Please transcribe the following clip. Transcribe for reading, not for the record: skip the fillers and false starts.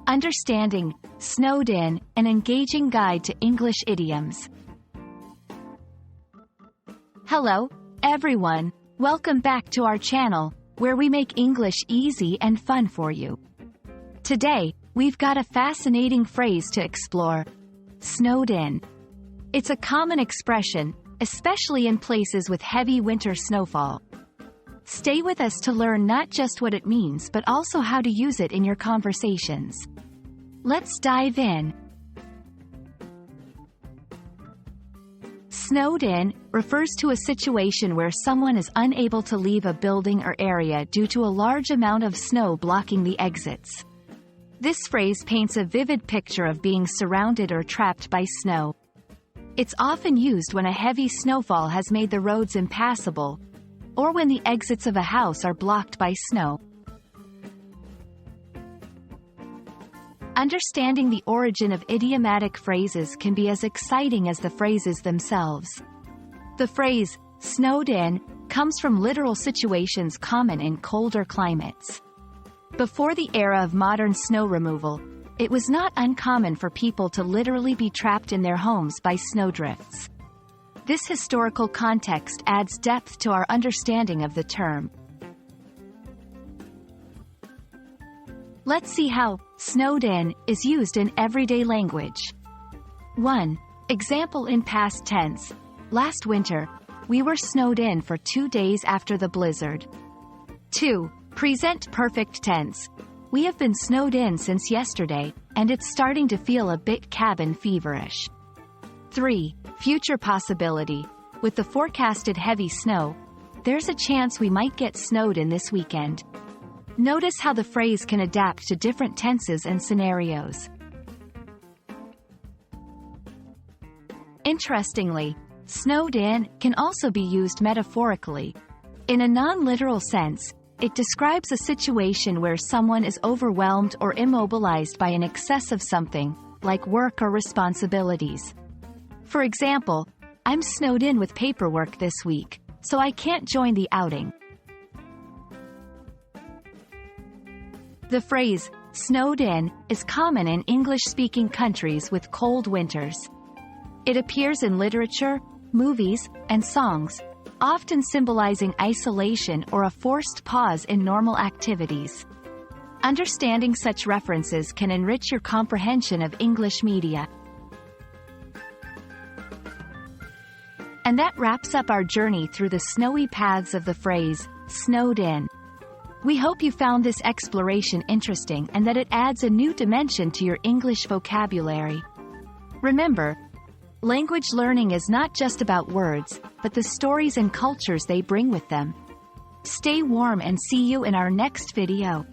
Understanding, Snowed In, an engaging guide to English idioms. Hello, everyone. Welcome back to our channel, where we make English easy and fun for you. Today, we've got a fascinating phrase to explore. Snowed in. It's a common expression, especially in places with heavy winter snowfall. Stay with us to learn not just what it means but also how to use it in your conversations. Let's dive in. Snowed in refers to a situation where someone is unable to leave a building or area due to a large amount of snow blocking the exits. This phrase paints a vivid picture of being surrounded or trapped by snow. It's often used when a heavy snowfall has made the roads impassable, or when the exits of a house are blocked by snow. Understanding the origin of idiomatic phrases can be as exciting as the phrases themselves. The phrase, snowed in, comes from literal situations common in colder climates. Before the era of modern snow removal, it was not uncommon for people to literally be trapped in their homes by snowdrifts. This historical context adds depth to our understanding of the term. Let's see how snowed in is used in everyday language. 1. Example in past tense. Last winter, we were snowed in for 2 days after the blizzard. 2. Present perfect tense. We have been snowed in since yesterday, and it's starting to feel a bit cabin feverish. 3. Future possibility. With the forecasted heavy snow, there's a chance we might get snowed in this weekend. Notice how the phrase can adapt to different tenses and scenarios. Interestingly, snowed in can also be used metaphorically. In a non-literal sense, it describes a situation where someone is overwhelmed or immobilized by an excess of something, like work or responsibilities. For example, I'm snowed in with paperwork this week, so I can't join the outing. The phrase, snowed in, is common in English-speaking countries with cold winters. It appears in literature, movies, and songs, often symbolizing isolation or a forced pause in normal activities. Understanding such references can enrich your comprehension of English media. And that wraps up our journey through the snowy paths of the phrase, snowed in. We hope you found this exploration interesting and that it adds a new dimension to your English vocabulary. Remember, language learning is not just about words, but the stories and cultures they bring with them. Stay warm and see you in our next video.